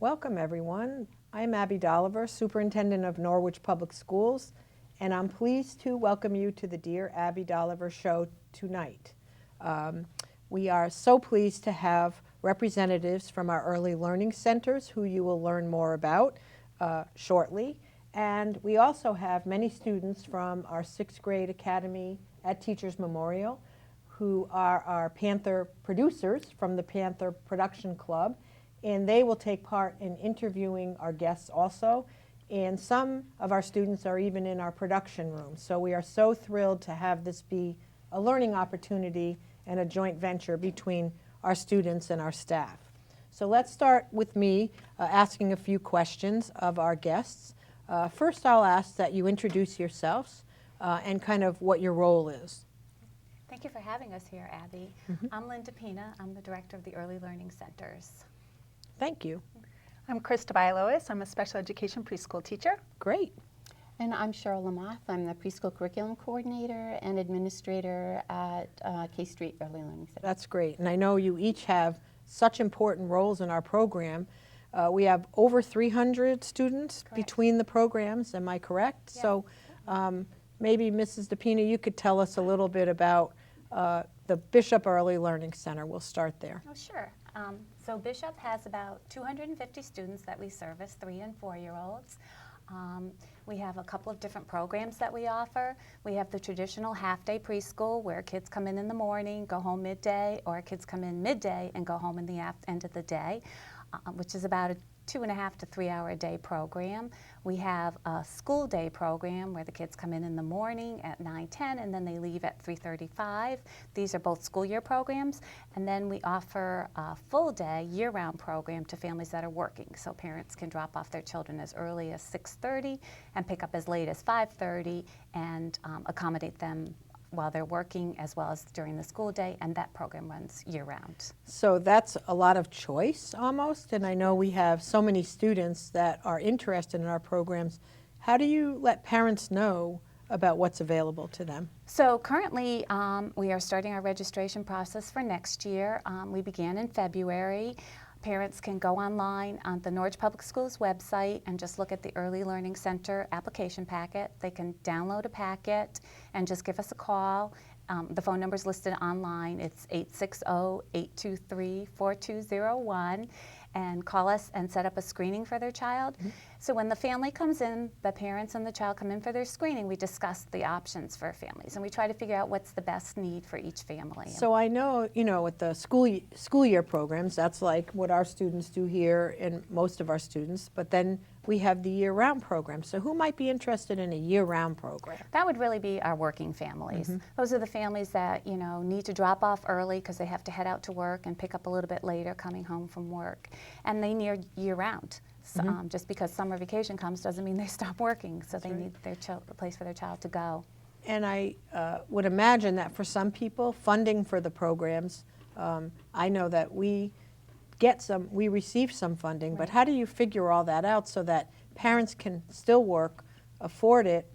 Welcome, everyone. I'm Abby Dolliver, Superintendent of Norwich Public Schools, and I'm pleased to welcome you to the Dear Abby Dolliver Show tonight. We are so pleased to have representatives from our early learning centers who you will learn more about shortly. And we also have many students from our 6th grade academy at Teachers Memorial who are our Panther producers from the Panther Production Club. And they will take part in interviewing our guests also. And some of our students are even in our production room. So we are so thrilled to have this be a learning opportunity and a joint venture between our students and our staff. So let's start with me asking a few questions of our guests. First, I'll ask that you introduce yourselves and kind of what your role is. Thank you for having us here, Abby. I'm Lynn DePina. I'm the director of the Early Learning Centers. Thank you. I'm Krista Bialowas. I'm a special education preschool teacher. Great. And I'm Cheryl LaMothe. I'm the preschool curriculum coordinator and administrator at K Street Early Learning Center. That's great. And I know you each have such important roles in our program. We have over 300 students between the programs. Am I correct? Yes. So maybe Mrs. DePina, you could tell us a little bit about the Bishop Early Learning Center. We'll start there. Oh, sure. So Bishop has about 250 students that we service, 3- and 4-year-olds. We have a couple of different programs that we offer. We have the traditional half-day preschool where kids come in the morning, go home midday, or kids come in midday and go home in the end of the day, which is about a 2.5 to 3 hour a day program. We have a school day program where the kids come in the morning at 9:10 and then they leave at 3:35. These are both school year programs. And then we offer a full day year-round program to families that are working. So parents can drop off their children as early as 6:30 and pick up as late as 5:30 and accommodate them while they're working as well as during the school day, and that program runs year-round. So that's a lot of choice almost, and I know we have so many students that are interested in our programs. How do you let parents know about what's available to them? So currently we are starting our registration process for next year. We began in February. Parents can go online on the Norwich Public Schools website and just look at the Early Learning Center application packet. They can download a packet and just give us a call. The phone number is listed online. It's 860-823-4201. And call us and set up a screening for their child. So when the family comes in, the parents and the child come in for their screening, we discuss the options for families and we try to figure out what's the best need for each family. So I know, with the school year programs, that's like what our students do here and most of our students, but then we have the year-round program. So who might be interested in a year-round program? That would really be our working families. Those are the families that, need to drop off early because they have to head out to work and pick up a little bit later coming home from work. And they need year-round. So, just because summer vacation comes doesn't mean they stop working, so they need their a place for their child to go. And I would imagine that for some people, funding for the programs, I know that we receive some funding, but how do you figure all that out so that parents can still work, afford it,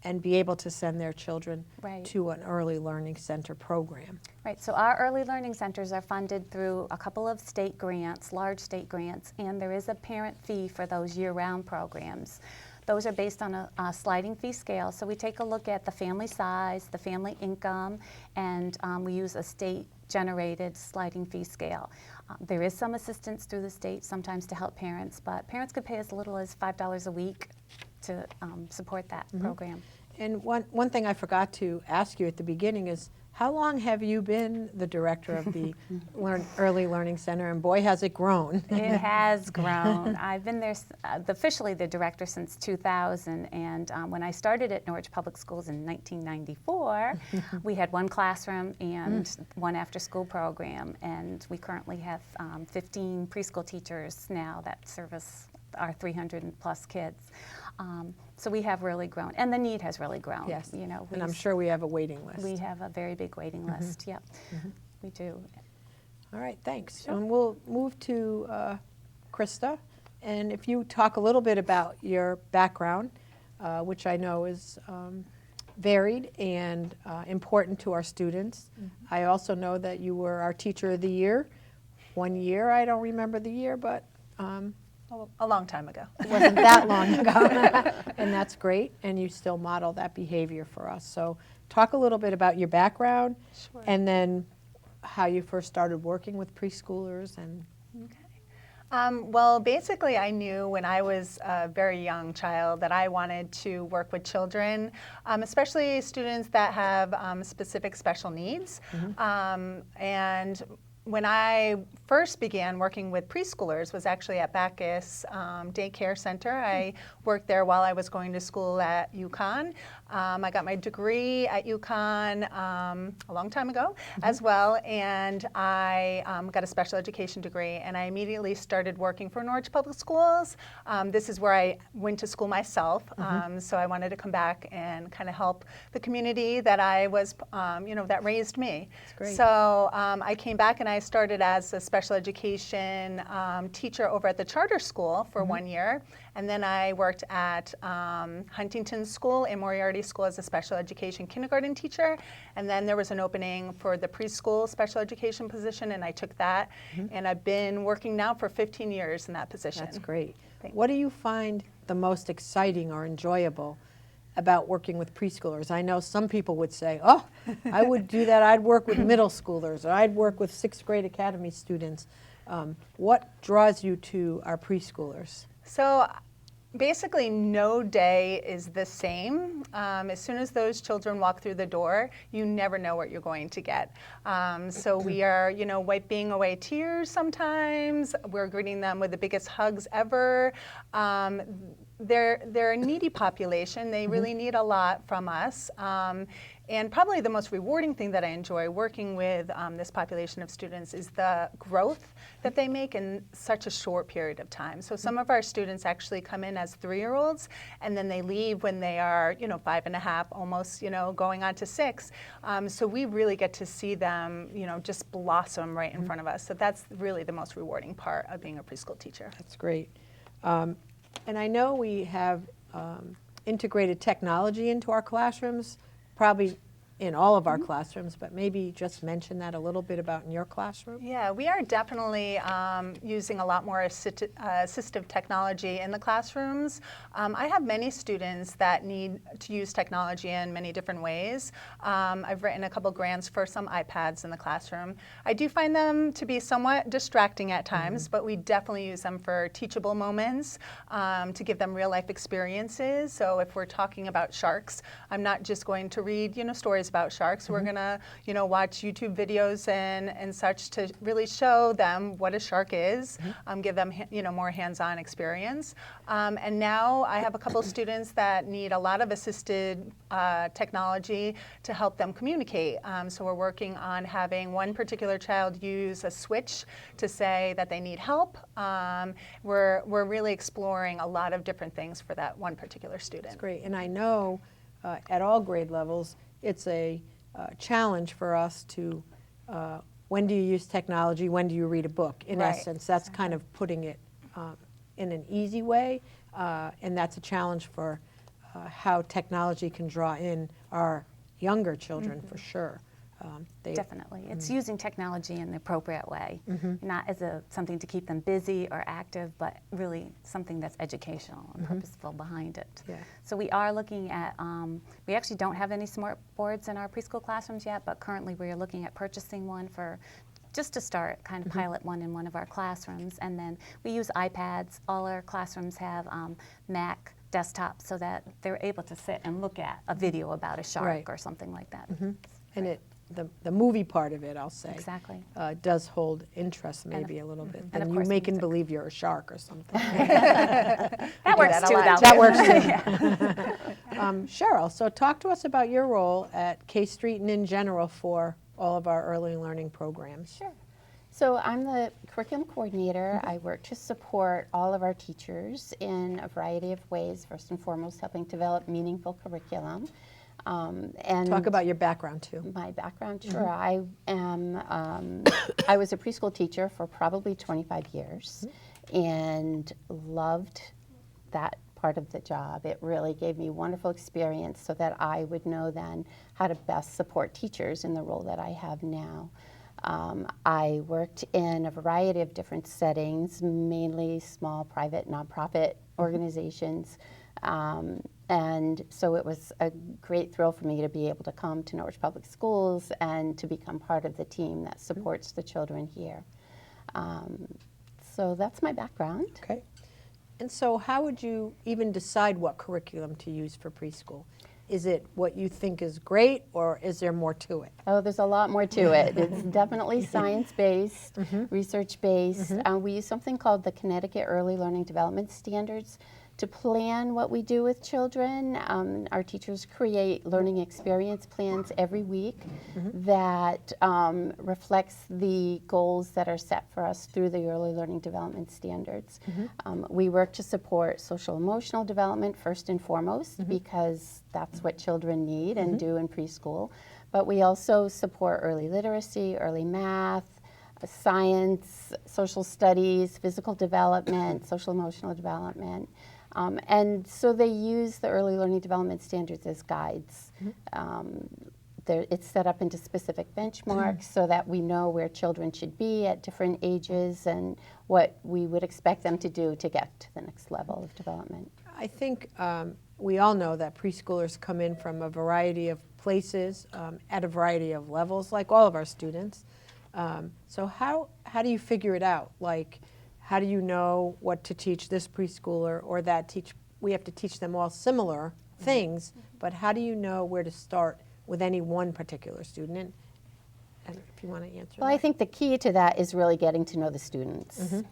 and be able to send their children to an early learning center program? Right, so our early learning centers are funded through a couple of state grants, large state grants, and there is a parent fee for those year-round programs. Those are based on a sliding fee scale, so we take a look at the family size, the family income, and we use a state-generated sliding fee scale. There is some assistance through the state sometimes to help parents, but parents could pay as little as $5 a week to support that program. And one thing I forgot to ask you at the beginning is, how long have you been the director of the Early Learning Center? And boy, has it grown. It has grown. I've been there, officially the director since 2000. And when I started at Norwich Public Schools in 1994, we had one classroom and one after-school program. And we currently have 15 preschool teachers now that service our 300 plus kids. So we have really grown, and the need has really grown. Yes, and I'm sure we have a waiting list. We have a very big waiting list, yep, we do. All right, thanks. Sure. And we'll move to Krista, and if you talk a little bit about your background, which I know is varied and important to our students. I also know that you were our Teacher of the Year. One year, I don't remember the year, but A long time ago. It wasn't that long ago. And that's great, and you still model that behavior for us. So talk a little bit about your background, Sure. and then how you first started working with preschoolers. And Well, basically, I knew when I was a very young child that I wanted to work with children, especially students that have specific special needs. And when I first began working with preschoolers was actually at Bacchus Daycare Center. I worked there while I was going to school at UConn. I got my degree at UConn a long time ago as well, and I got a special education degree, and I immediately started working for Norwich Public Schools. This is where I went to school myself, so I wanted to come back and kind of help the community that I was, that raised me. That's great. So I came back and I started as a special education teacher over at the charter school for 1 year, and then I worked at Huntington School and Moriarty School as a special education kindergarten teacher, and then there was an opening for the preschool special education position, and I took that, and I've been working now for 15 years in that position. that's great. Thanks. What do you find the most exciting or enjoyable about working with preschoolers? I know some people would say, oh, I would do that. I'd work with middle schoolers, or I'd work with 6th grade academy students. What draws you to our preschoolers? So basically no day is the same. As soon as those children walk through the door, you never know what you're going to get. So we are, wiping away tears sometimes. We're greeting them with the biggest hugs ever. They're a needy population. They really need a lot from us. And probably the most rewarding thing that I enjoy working with this population of students is the growth that they make in such a short period of time. So some of our students actually come in as 3-year-olds, and then they leave when they are, 5 and a half, almost, going on to 6. So we really get to see them, just blossom right in front of us. So that's really the most rewarding part of being a preschool teacher. That's great. And I know we have integrated technology into our classrooms, probably in all of our classrooms, but maybe just mention that a little bit about in your classroom. Yeah, we are definitely using a lot more assistive technology in the classrooms. I have many students that need to use technology in many different ways. I've written a couple grants for some iPads in the classroom. I do find them to be somewhat distracting at times, but we definitely use them for teachable moments, to give them real life experiences. So if we're talking about sharks, I'm not just going to read, stories about sharks. We're gonna, watch YouTube videos and such to really show them what a shark is, give them, more hands-on experience. And now I have a couple students that need a lot of assisted technology to help them communicate. So we're working on having one particular child use a switch to say that they need help. We're really exploring a lot of different things for that one particular student. That's great. And I know at all grade levels, it's a challenge for us to, when do you use technology, when do you read a book? In Right, essence, that's kind of putting it in an easy way, and that's a challenge for how technology can draw in our younger children, for sure. Definitely. It's using technology in the appropriate way, not as something to keep them busy or active, but really something that's educational and purposeful behind it. Yeah. So we are looking at, we actually don't have any smart boards in our preschool classrooms yet, but currently we are looking at purchasing one for just to start, kind of pilot one in one of our classrooms. And then we use iPads. All our classrooms have Mac desktops so that they're able to sit and look at a video about a shark Right. or something like that. And the movie part of it, I'll say, Exactly. does hold interest maybe a little bit. And of And you course make and music. believe you're a shark or something. That works that a too, lot, though. That works too. Cheryl, so talk to us about your role at K-Street and in general for all of our early learning programs. Sure. So I'm the curriculum coordinator. I work to support all of our teachers in a variety of ways. First and foremost, helping develop meaningful curriculum. And Talk about your background too. my background, sure. I am. I was a preschool teacher for probably 25 years, and loved that part of the job. It really gave me wonderful experience, so that I would know then how to best support teachers in the role that I have now. I worked in a variety of different settings, mainly small private nonprofit organizations. And so it was a great thrill for me to be able to come to Norwich Public Schools and to become part of the team that supports the children here. So that's my background. Okay. And so how would you even decide what curriculum to use for preschool? Is it what you think is great, or is there more to it? Oh, there's a lot more to it. It's definitely science-based, research-based. We use something called the Connecticut Early Learning Development Standards to plan what we do with children. Our teachers create learning experience plans every week that reflects the goals that are set for us through the Early Learning Development Standards. We work to support social emotional development first and foremost because that's what children need and do in preschool. But we also support early literacy, early math, science, social studies, physical development, social emotional development. And so they use the Early Learning Development Standards as guides. It's set up into specific benchmarks so that we know where children should be at different ages and what we would expect them to do to get to the next level of development. I think we all know that preschoolers come in from a variety of places at a variety of levels, like all of our students. So how do you figure it out? Like, how do you know what to teach this preschooler or that we have to teach them all similar things, but how do you know where to start with any one particular student? And if you want to answer Well, that. I think the key to that is really getting to know the students.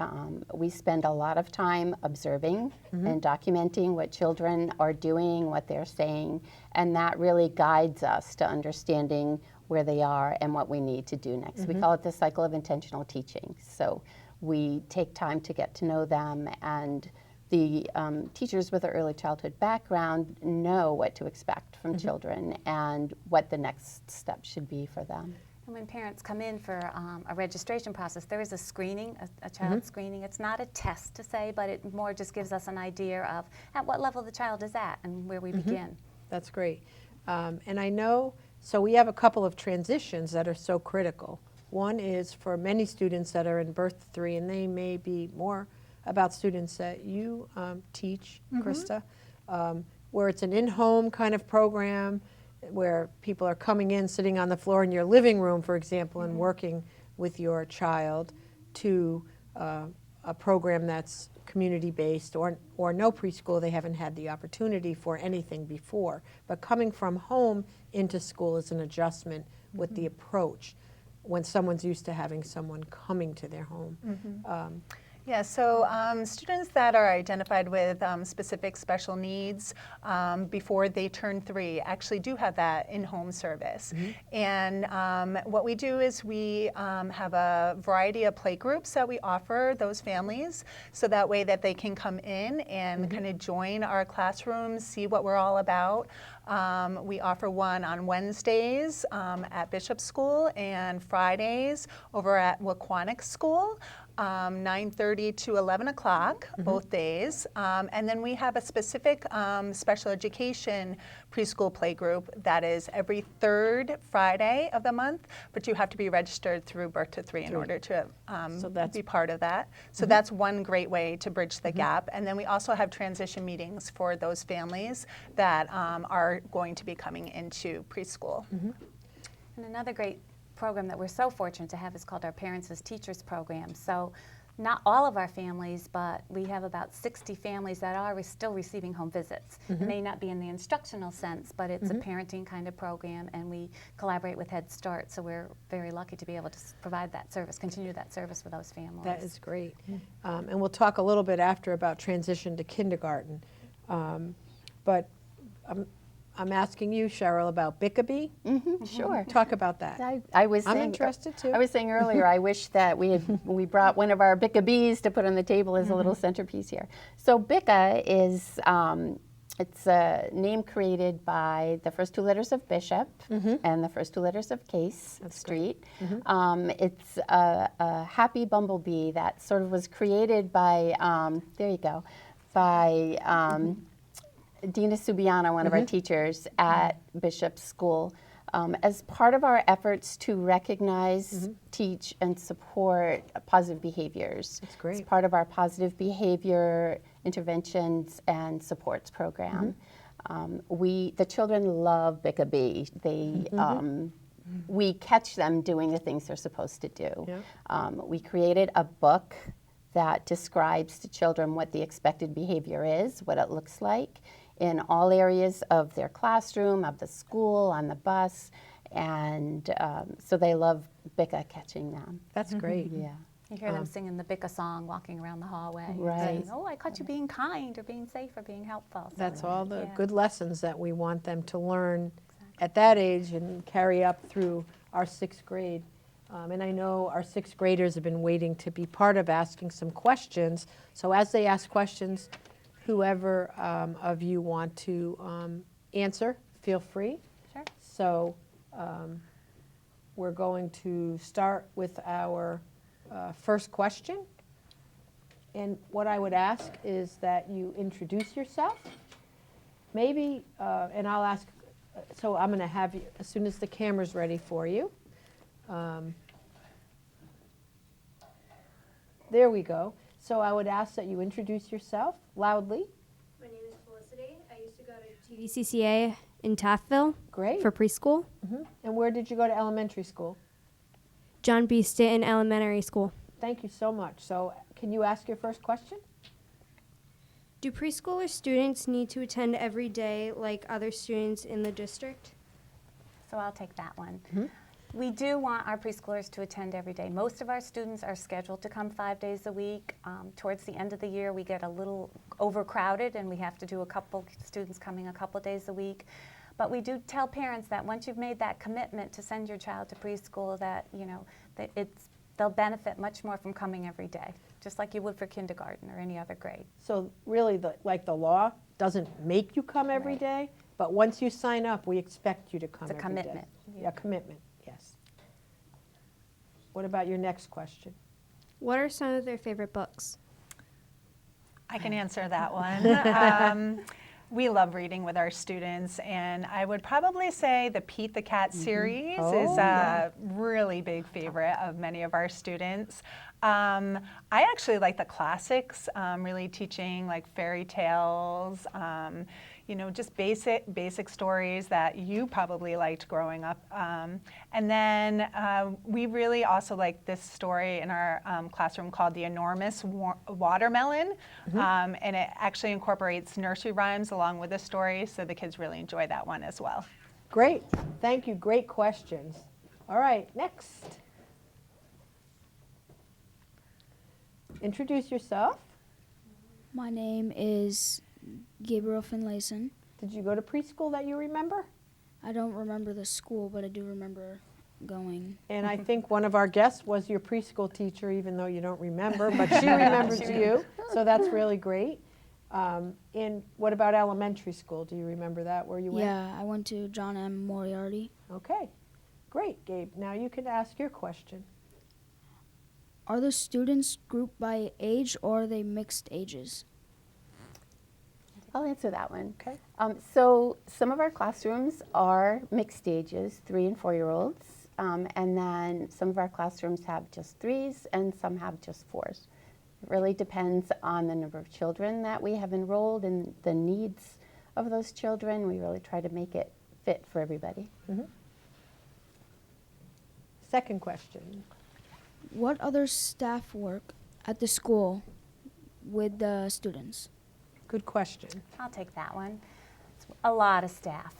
We spend a lot of time observing and documenting what children are doing, what they're saying, and that really guides us to understanding where they are and what we need to do next. We call it the cycle of intentional teaching. So we take time to get to know them, and the teachers with an early childhood background know what to expect from children and what the next step should be for them. And when parents come in for a registration process, there is a screening, a child screening. It's not a test to say, but it more just gives us an idea of at what level the child is at and where we begin. That's great. And I know, so we have a couple of transitions that are so critical. One is for many students that are in birth to 3, and they may be more about students that you teach, Krista, where it's an in-home kind of program where people are coming in, sitting on the floor in your living room, for example, and working with your child, to a program that's community-based or no preschool. They haven't had the opportunity for anything before. But coming from home into school is an adjustment with the approach when someone's used to having someone coming to their home. Yeah, so students that are identified with specific special needs before they turn 3 actually do have that in-home service. And what we do is we have a variety of play groups that we offer those families, so that way that they can come in and kind of join our classrooms, see what we're all about. We offer one on Wednesdays at Bishop School and Fridays over at Waquanic School. 9:30 to 11 o'clock both days. And then we have a specific special education preschool play group that is every 3rd Friday of the month, but you have to be registered through Birth to 3 in order to be part of that. So that's one great way to bridge the gap. And then we also have transition meetings for those families that are going to be coming into preschool. And another great program that we're so fortunate to have is called our Parents as Teachers program. So not all of our families, but we have about 60 families that are still receiving home visits. It may not be in the instructional sense, but it's a parenting kind of program, and we collaborate with Head Start, so we're very lucky to be able to provide that service, continue that service for those families. That is great. And we'll talk a little bit after about transition to kindergarten. But I'm asking you, Cheryl, about Bickabee. Sure. Talk about that. I'm interested too. I was saying earlier, I wish that we brought one of our Bickabees to put on the table as a little centerpiece here. So Bicka is it's a name created by the first 2 letters of Bishop and the first 2 letters of Case Street. It's a happy bumblebee that sort of was created by by Dina Subiana, one of our teachers at Bishop School. As part of our efforts to recognize, teach, and support positive behaviors. That's great. It's part of our positive behavior interventions and supports program. The children love Bick-a-Bee. We catch them doing the things they're supposed to do. Yeah. We created a book that describes to children what the expected behavior is, what it looks like in all areas of their classroom, of the school, on the bus, and so they love Bicka catching them. That's great. Yeah. You hear them singing the Bicka song walking around the hallway. Right. Saying, oh, I caught you being kind or being safe or being helpful. So, That's all the yeah. good lessons that we want them to learn at that age and carry up through our 6th grade. And I know our 6th graders have been waiting to be part of asking some questions. So as they ask questions, whoever of you want to answer, feel free. Sure. So we're going to start with our first question. And what I would ask is that you introduce yourself. Maybe, and I'll ask, so I'm going to have you, as soon as the camera's ready for you. There we go. So I would ask that you introduce yourself loudly. My name is Felicity. I used to go to TVCCA in Taftville Great. for preschool. And where did you go to elementary school? John B. Stanton Elementary School. Thank you so much. So can you ask your first question? Do preschooler students need to attend every day like other students in the district? So I'll take that one. We do want our preschoolers to attend every day. Most of our students are scheduled to come 5 days a week. Towards the end of the year, we get a little overcrowded and we have to do a couple students coming a couple days a week. But we do tell parents that once you've made that commitment to send your child to preschool, that, you know, that they'll benefit much more from coming every day, just like you would for kindergarten or any other grade. So really, the law doesn't make you come every Right. day, but once you sign up, we expect you to come It's a every day. commitment. Yeah, commitment, yes. What about your next question? What are some of their favorite books? I can answer that one. We love reading with our students, and I would probably say the Pete the Cat series is a really big favorite of many of our students. I actually like the classics, really teaching like fairy tales, you know, just basic stories that you probably liked growing up. And then we really also like this story in our classroom called The Enormous Watermelon. And it actually incorporates nursery rhymes along with the story, so the kids really enjoy that one as well. Great, thank you, great questions. All right, next. Introduce yourself. My name is Gabriel Finlayson. Did you go to preschool that you remember? I don't remember the school, but I do remember going. And I think one of our guests was your preschool teacher, even though you don't remember, but she remembers you, so that's really great. And what about elementary school? Do you remember that, where you went? Yeah, I went to John M. Moriarty. Okay, great, Gabe. Now you can ask your question. Are the students grouped by age or are they mixed ages? I'll answer that one. Okay. So some of our classrooms are mixed ages, 3 and 4-year-olds, and then some of our classrooms have just 3s and some have just 4s. It really depends on the number of children that we have enrolled and the needs of those children. We really try to make it fit for everybody. Second question. What other staff work at the school with the students? Good question. I'll take that one. It's a lot of staff.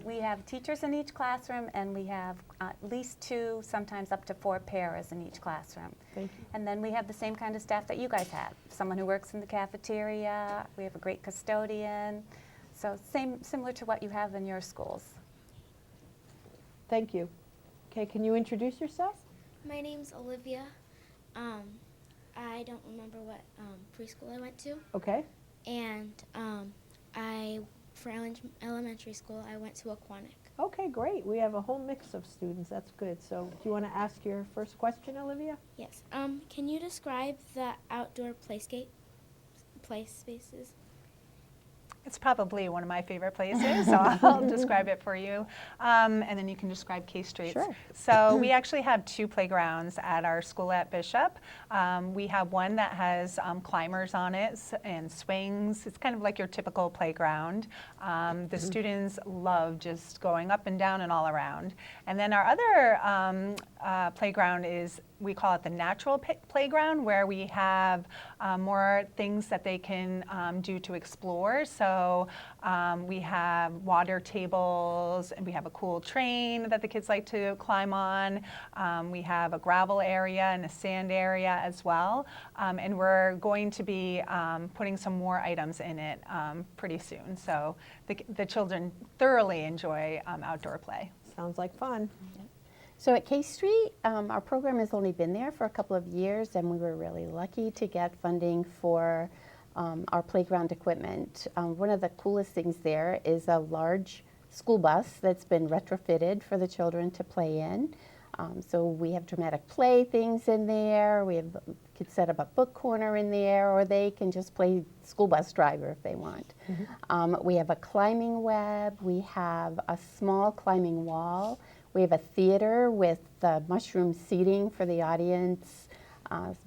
We have teachers in each classroom, and we have at least 2, sometimes up to 4 paras in each classroom. Thank you. And then we have the same kind of staff that you guys have. Someone who works in the cafeteria. We have a great custodian. So similar to what you have in your schools. Thank you. Okay, can you introduce yourself? My name's Olivia. I don't remember what preschool I went to. Okay. And for elementary school, I went to Aquanic. Okay, great. We have a whole mix of students. That's good. So do you want to ask your first question, Olivia? Yes. Can you describe the outdoor play spaces? It's probably one of my favorite places, so I'll describe it for you. And then you can describe K Streets. Sure. So we actually have 2 playgrounds at our school at Bishop. We have one that has climbers on it and swings. It's kind of like your typical playground. The students love just going up and down and all around. And then our other playground is, we call it the natural playground, where we have more things that they can do to explore. So we have water tables, and we have a cool train that the kids like to climb on. We have a gravel area and a sand area as well. And we're going to be putting some more items in it pretty soon. So the children thoroughly enjoy outdoor play. Sounds like fun. So at K Street, our program has only been there for a couple of years, and we were really lucky to get funding for our playground equipment. One of the coolest things there is a large school bus that's been retrofitted for the children to play in. So we have dramatic play things in there. We have kids set up a book corner in there, or they can just play school bus driver if they want. We have a climbing web. We have a small climbing wall. We have a theater with mushroom seating for the audience,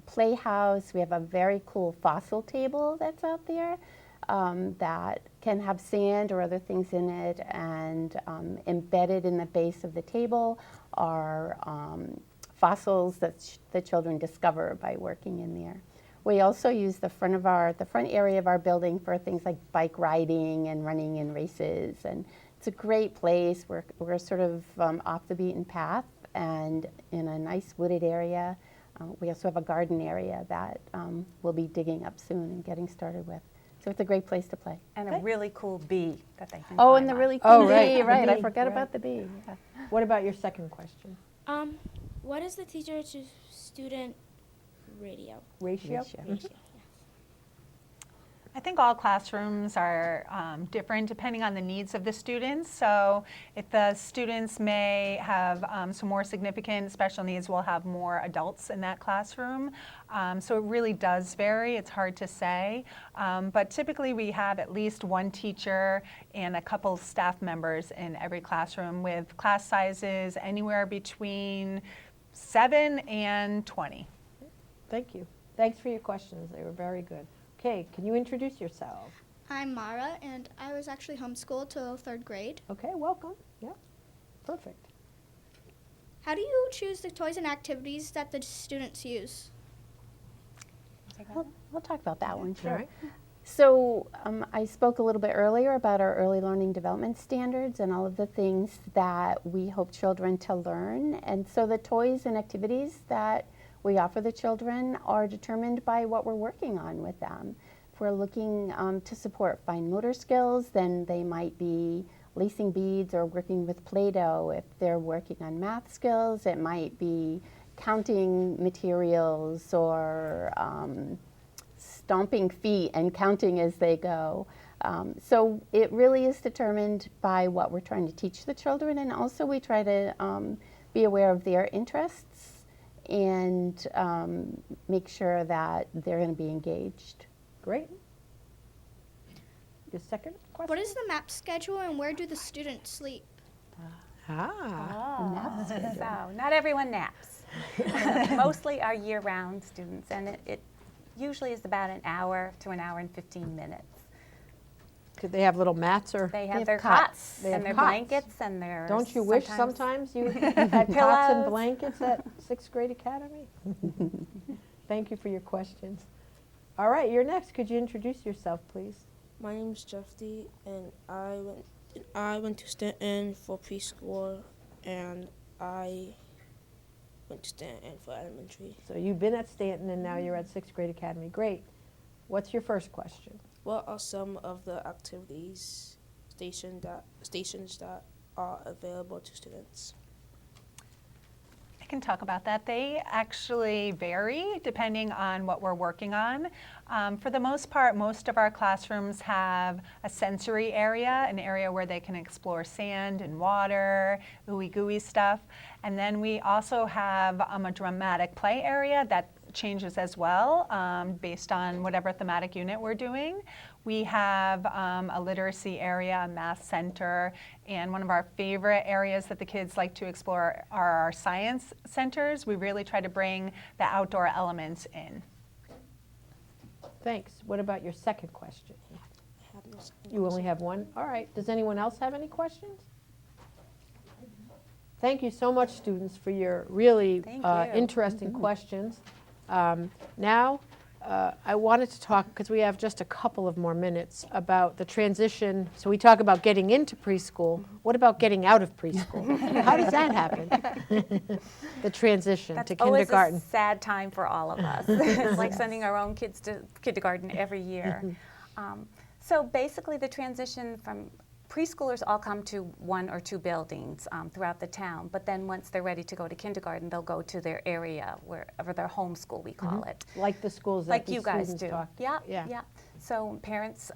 playhouse. We have a very cool fossil table that's out there that can have sand or other things in it, and embedded in the base of the table are fossils that the children discover by working in there. We also use the front area of our building for things like bike riding and running in races, and it's a great place. We're sort of off the beaten path and in a nice wooded area. We also have a garden area that we'll be digging up soon and getting started with. So it's a great place to play. And a really cool bee that they can Oh, climb and the on. really cool Oh, right, bee, the right. I bee, forgot right. about the bee. Yeah. What about your second question? What is the teacher to student ratio? Ratio? Ratio. I think all classrooms are different depending on the needs of the students. So if the students may have some more significant special needs, we'll have more adults in that classroom. So it really does vary. It's hard to say. But typically we have at least one teacher and a couple staff members in every classroom, with class sizes anywhere between 7 and 20. Thank you. Thanks for your questions. They were very good. Okay, can you introduce yourself? I'm Mara, and I was actually homeschooled till 3rd grade. Okay, welcome. Yeah, perfect. How do you choose the toys and activities that the students use? We'll talk about that one, sure. All right. So I spoke a little bit earlier about our early learning development standards and all of the things that we hope children to learn. And so the toys and activities that we offer the children are determined by what we're working on with them. If we're looking to support fine motor skills, then they might be lacing beads or working with Play-Doh. If they're working on math skills, it might be counting materials or stomping feet and counting as they go. So it really is determined by what we're trying to teach the children, and also we try to be aware of their interests and make sure that they're going to be engaged. Great. Your second question? What is the map schedule, and where do the students sleep? Ah, So not everyone naps. Mostly are year-round students, and it usually is about an hour to an hour and 15 minutes. do they have little mats or? They have have their cots. cots They have and their cots. blankets and their Don't you wish sometimes you had cots and Pillows. blankets at 6th grade academy? Thank you for your questions. All right, you're next. Could you introduce yourself, please? My name's Jeffy, and I went to Stanton for preschool, and I went to Stanton for elementary. So you've been at Stanton and now you're at 6th grade academy. Great. What's your first question? What are some of the activities stations that are available to students? I can talk about that. They actually vary depending on what we're working on. For the most part, most of our classrooms have a sensory area, an area where they can explore sand and water, ooey gooey stuff. And then we also have a dramatic play area that changes as well based on whatever thematic unit we're doing. We have a literacy area, a math center, and one of our favorite areas that the kids like to explore are our science centers. We really try to bring the outdoor elements in. Thanks. What about your second question? I have no second You only have one? All right. Does anyone else have any questions? Thank you so much, students, for your really Thank you. interesting questions. Now, I wanted to talk, because we have just a couple of more minutes, about the transition. So we talk about getting into preschool. What about getting out of preschool? How does that happen? The transition That's to kindergarten. always a sad time for all of us. It's like sending our own kids to kindergarten every year. So basically the transition from preschoolers all come to 1 or 2 buildings throughout the town, but then once they're ready to go to kindergarten, they'll go to their area, wherever their home school, we call it. Like the schools that Like the you guys students do. talked. Yeah, Yeah. yeah. So parents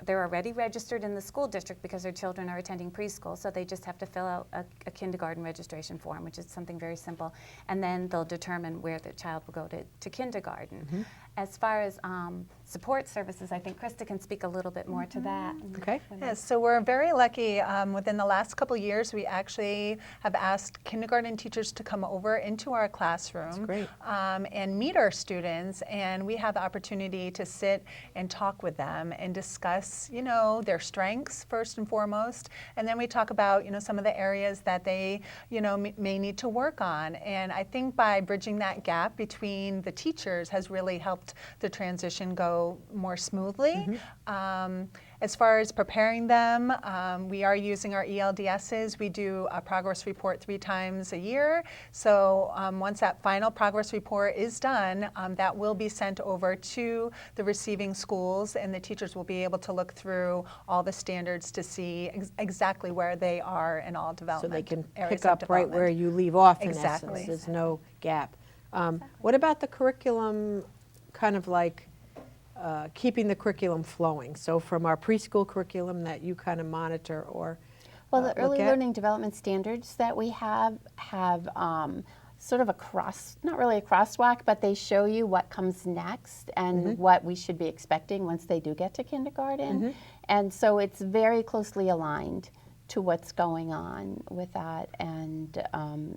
they're already registered in the school district because their children are attending preschool, so they just have to fill out a kindergarten registration form, which is something very simple, and then they'll determine where the child will go to kindergarten. As far as support services, I think Krista can speak a little bit more to that. Okay. Yes, so we're very lucky. Within the last couple years, we actually have asked kindergarten teachers to come over into our classroom great. And meet our students, and we have the opportunity to sit and talk with them and discuss, their strengths first and foremost, and then we talk about, some of the areas that they, may need to work on. And I think by bridging that gap between the teachers has really helped the transition go more smoothly. As far as preparing them, we are using our ELDSs. We do a progress report 3 times a year. So once that final progress report is done, that will be sent over to the receiving schools, and the teachers will be able to look through all the standards to see exactly where they are in all So development. they can areas pick of up right where development. you leave off, in Exactly. essence. There's no gap. What about the curriculum, kind of like keeping the curriculum flowing? So from our preschool curriculum that you kind of monitor or Well, the look early at? learning development standards that we have sort of not really a crosswalk, but they show you what comes next and what we should be expecting once they do get to kindergarten. And so it's very closely aligned to what's going on with that, and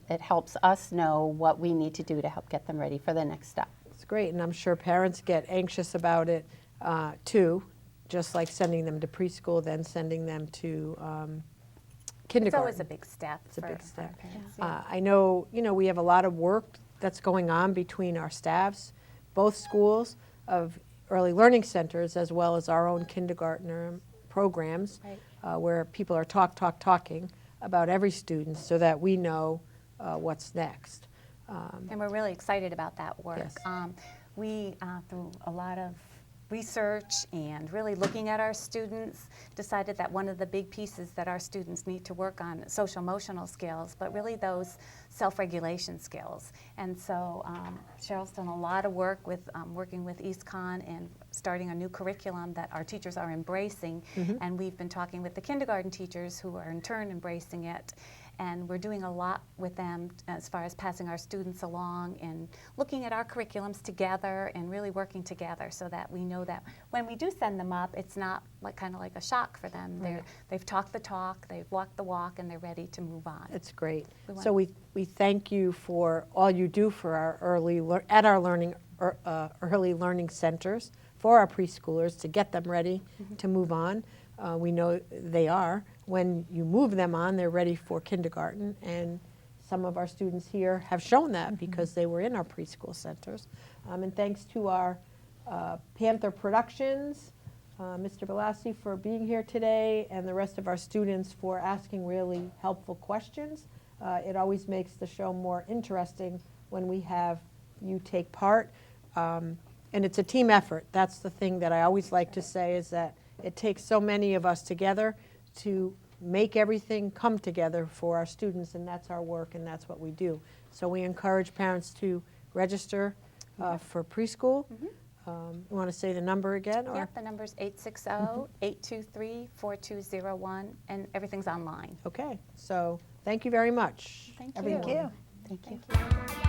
it helps us know what we need to do to help get them ready for the next step. It's great, and I'm sure parents get anxious about it too, just like sending them to preschool, then sending them to It's kindergarten. always a big step. It's a big step. Parents, I know, we have a lot of work that's going on between our staffs, both schools of early learning centers as well as our own kindergartner programs, where people are talking about every student so that we know what's next. And we're really excited about that work. Yes. We, through a lot of research and really looking at our students, decided that one of the big pieces that our students need to work on, social emotional skills, but really those self-regulation skills. And so Cheryl's done a lot of work with working with EastCon and starting a new curriculum that our teachers are embracing. And we've been talking with the kindergarten teachers who are in turn embracing it. And we're doing a lot with them as far as passing our students along and looking at our curriculums together and really working together so that we know that when we do send them up, it's not kind of like a shock for them. They've talked the talk, they've walked the walk, and they're ready to move on. It's great. We want- So we thank you for all you do for our early learning centers for our preschoolers to get them ready to move on. We know they are. When you move them on, they're ready for kindergarten, and some of our students here have shown that because they were in our preschool centers. And thanks to our Panther Productions, Mr. Bialowas for being here today, and the rest of our students for asking really helpful questions. It always makes the show more interesting when we have you take part. And it's a team effort. That's the thing that I always like to say, is that it takes so many of us together to make everything come together for our students, and that's our work, and that's what we do. So we encourage parents to register for preschool. You want to say the number again? Or? Yep, the number's 860-823-4201, and everything's online. Okay, so thank you very much. Thank everyone. you. Thank you. Thank you.